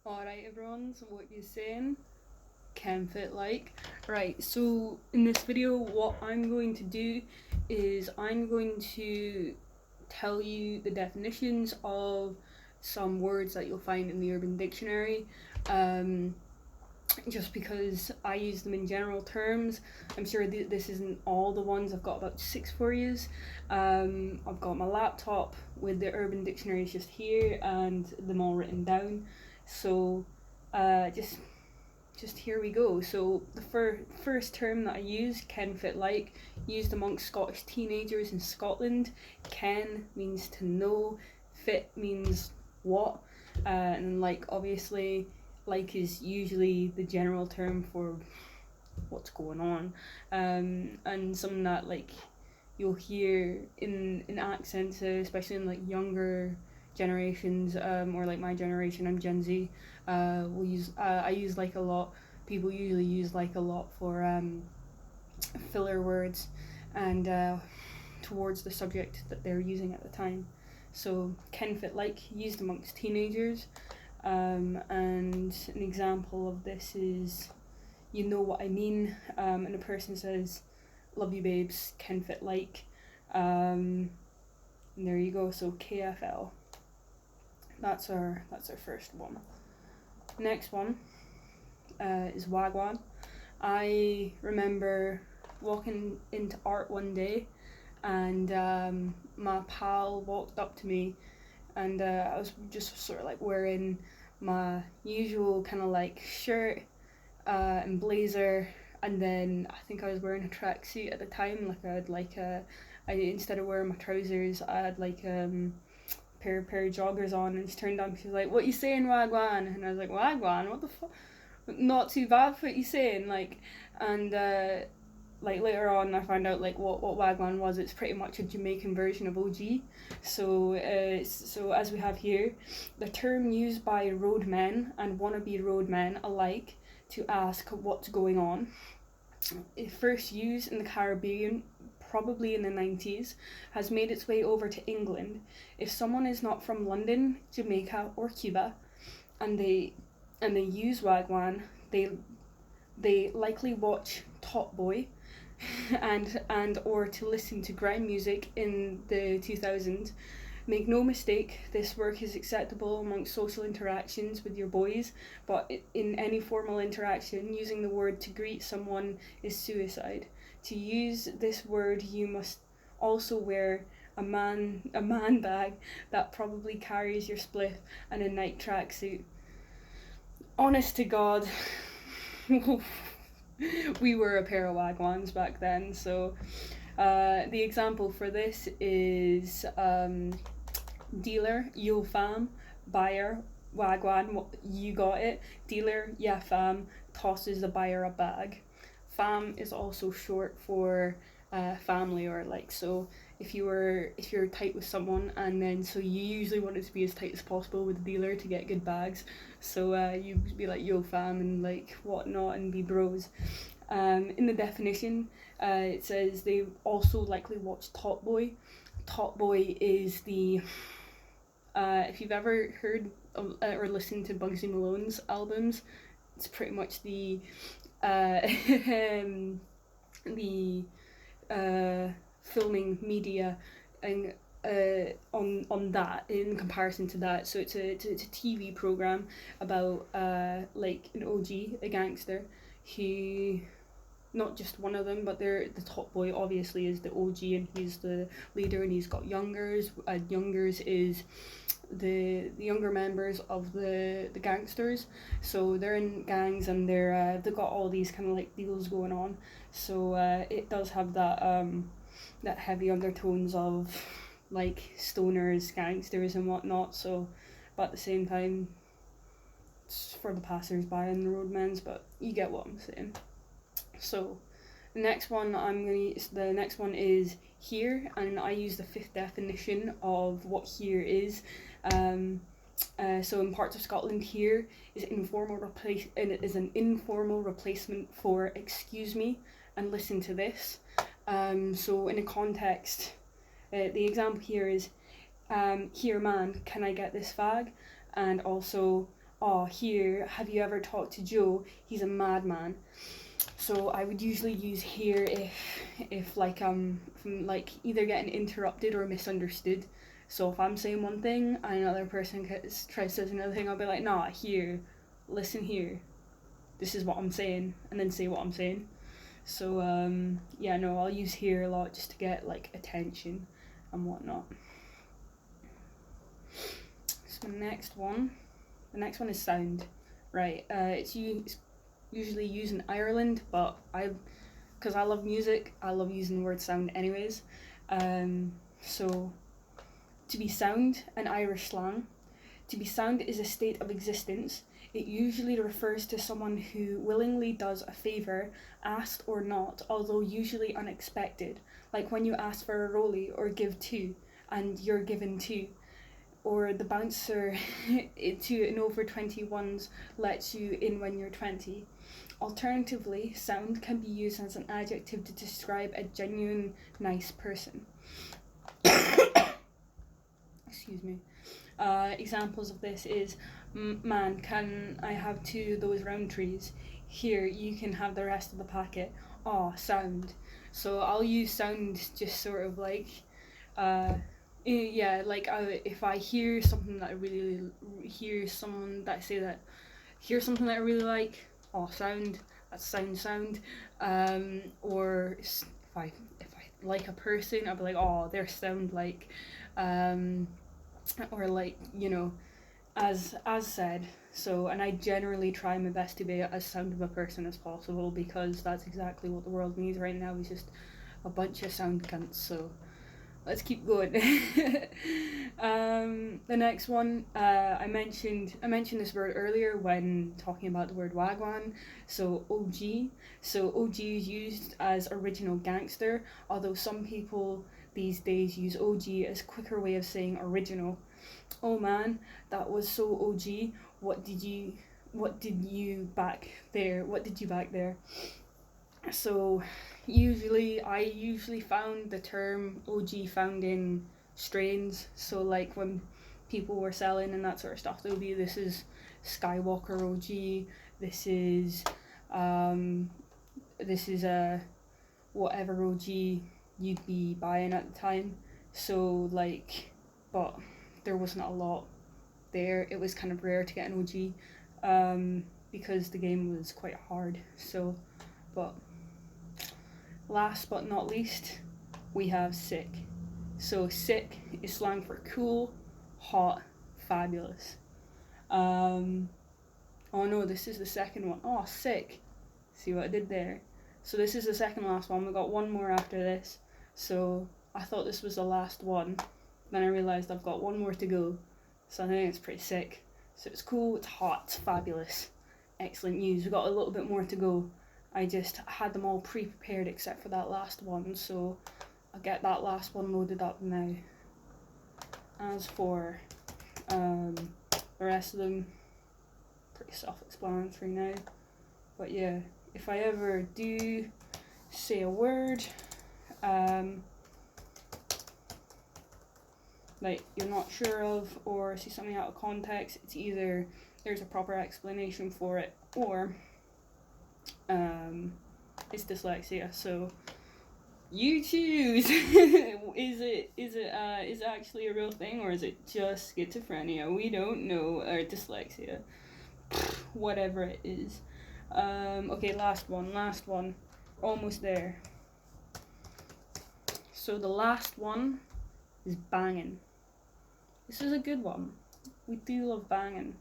Alright everyone, so what you saying? Can fit like. Right, so in this video what I'm going to do is I'm going to tell you the definitions of some words that you'll find in the Urban Dictionary. Just because I use them in general terms. I'm sure this isn't all the ones. I've got about 6 for you. I've got my laptop with the Urban Dictionaries just here and them all written down. So just here we go. So the first term that I use, ken fit like, used amongst Scottish teenagers in Scotland. Ken means to know, fit means what, and like obviously like is usually the general term for what's going on, and something that like you'll hear in accents, especially in like younger generations, or like my generation. I'm Gen Z. We'll use I use like a lot. People usually use like a lot for filler words and towards the subject that they're using at the time. So ken fit like, used amongst teenagers. And an example of this is, you know what I mean, and a person says, love you babes, ken fit like, and there you go. So KFL, that's our first one. Next one is wagwan. I remember walking into art one day and my pal walked up to me, and I was just sort of like wearing my usual kind of like shirt and blazer, and then I think I was wearing a tracksuit at the time. Like I had like instead of wearing my trousers, I had like pair of joggers on, and she turned on. She was like, "What you saying, wagwan?" And I was like, "Wagwan? What the fuck? Not too bad for what you saying." Like, and like later on I found out like what wagwan was. It's pretty much a Jamaican version of OG. So so as we have here, the term used by roadmen and wannabe roadmen alike to ask what's going on. It first used in the Caribbean, probably in the 90s, has made its way over to England. If someone is not from London, Jamaica or Cuba and they use wagwan, they likely watch Top Boy and or to listen to grime music in the 2000s. Make no mistake, this work is acceptable amongst social interactions with your boys, but in any formal interaction, using the word to greet someone is suicide. To use this word, you must also wear a man bag that probably carries your spliff and a night tracksuit. Honest to God, we were a pair of wagwans back then. So the example for this is dealer, yo fam; buyer, wagwan, you got it; dealer, yeah fam, tosses the buyer a bag. Fam is also short for family, or like, so if you're tight with someone, and then so you usually want it to be as tight as possible with the dealer to get good bags, so you be like yo fam and like whatnot and be bros. In the definition, it says they also likely watch Top Boy. Top Boy is the if you've ever heard or listened to Bugsy Malone's albums, it's pretty much the the filming media and on that, in comparison to that. So it's a TV program about like an OG, a gangster, who, not just one of them, but they're the Top Boy obviously is the OG and he's the leader, and he's got youngers. Youngers is the younger members of the gangsters. So they're in gangs and they've got all these kind of like deals going on. So it does have that that heavy undertones of like stoners, gangsters and whatnot. So, but at the same time, it's for the passers-by and the roadmans, but you get what I'm saying. So the next one is here, and I use the 5th definition of what here is. So in parts of Scotland, here is an informal replacement for excuse me and listen to this. So in a context, the example here is, here man, can I get this fag? And also, oh, here, have you ever talked to Joe? He's a madman. So I would usually use here if like if I'm like either getting interrupted or misunderstood. So if I'm saying one thing and another person tries to say another thing, I'll be like, nah, here, listen here. This is what I'm saying, and then say what I'm saying. So yeah, no, I'll use here a lot just to get like attention and whatnot. So the next one is sound, right? It's usually used in Ireland, but because I love music, I love using the word sound anyways. So to be sound, an Irish slang. To be sound is a state of existence. It usually refers to someone who willingly does a favour, asked or not, although usually unexpected, like when you ask for a rollie or give two, and you're given two, or the bouncer to an over 21s lets you in when you're 20. Alternatively, sound can be used as an adjective to describe a genuine nice person. Excuse me. Examples of this is, man, can I have two of those round trees? Here, you can have the rest of the packet. Aw, sound. So I'll use sound just sort of like, yeah, like if I hear something that I really hear something that I really like, aw, sound. That's sound. Or if I like a person, I'll be like, oh, their sound like, or like, you know, as said. So, and I generally try my best to be as sound of a person as possible, because that's exactly what the world needs right now, is just a bunch of sound cunts. So let's keep going. The next one, I mentioned this word earlier when talking about the word wagwan. So OG. So OG is used as original gangster, although some people these days use OG as a quicker way of saying original. Oh man, that was so OG. What did you back there? So I usually found the term OG found in strains. So like when people were selling and that sort of stuff, they'll be, this is Skywalker OG, this is a whatever OG you'd be buying at the time. So like, but there wasn't a lot there. It was kind of rare to get an OG, because the game was quite hard. So, but last but not least, we have sick. So sick is slang for cool, hot, fabulous. Oh no, this is the second one. Oh, sick. See what I did there? So this is the second last one. We got one more after this. So I thought this was the last one. Then I realised I've got one more to go. So I think it's pretty sick. So it's cool, it's hot, it's fabulous. Excellent news. We've got a little bit more to go. I just had them all pre-prepared except for that last one, so I'll get that last one loaded up now. As for the rest of them, pretty self-explanatory now. But yeah, if I ever do say a word, like you're not sure of, or see something out of context, it's either there's a proper explanation for it, or it's dyslexia. So you choose. Is it actually a real thing, or is it just schizophrenia? We don't know, or dyslexia. Whatever it is. Okay, last one. Almost there. So the last one is banging. This is a good one. We do love banging.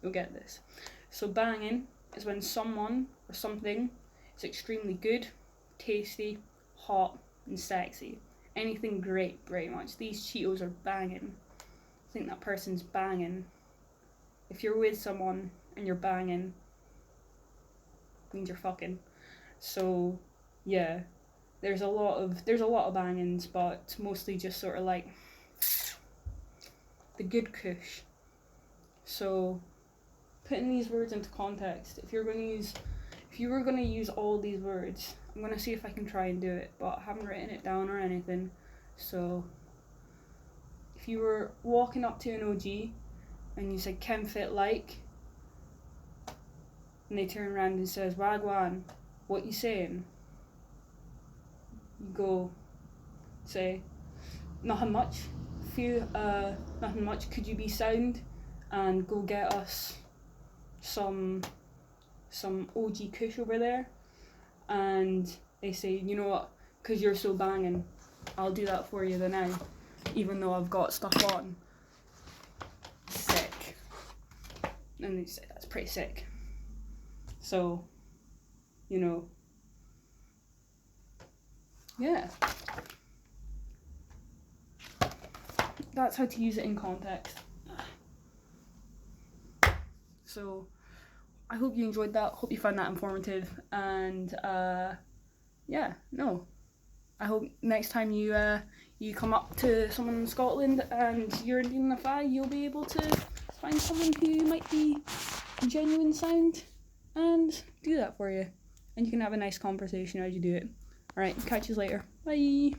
You'll get this. So banging is when someone or something is extremely good, tasty, hot, and sexy. Anything great, pretty much. These Cheetos are banging. I think that person's banging. If you're with someone and you're banging, it means you're fucking. So yeah, there's a lot of bangings, but mostly just sort of like the good kush. So putting these words into context, if you were gonna use all these words, I'm gonna see if I can try and do it, but I haven't written it down or anything. So if you were walking up to an OG and you say Ken fit like, and they turn around and says, Wagwan, what you saying? You go, say, nothing much. Nothing much. Could you be sound and go get us some OG Kush over there? And they say, you know what? Because you're so banging, I'll do that for you the now, even though I've got stuff on. Sick. And they say that's pretty sick. So, you know, yeah. That's how to use it in context. So, I hope you enjoyed that. Hope you found that informative. And yeah, no. I hope next time you come up to someone in Scotland and you're dealing a fi, you'll be able to find someone who might be genuine sound and do that for you. And you can have a nice conversation as you do it. Alright, catch you later. Bye.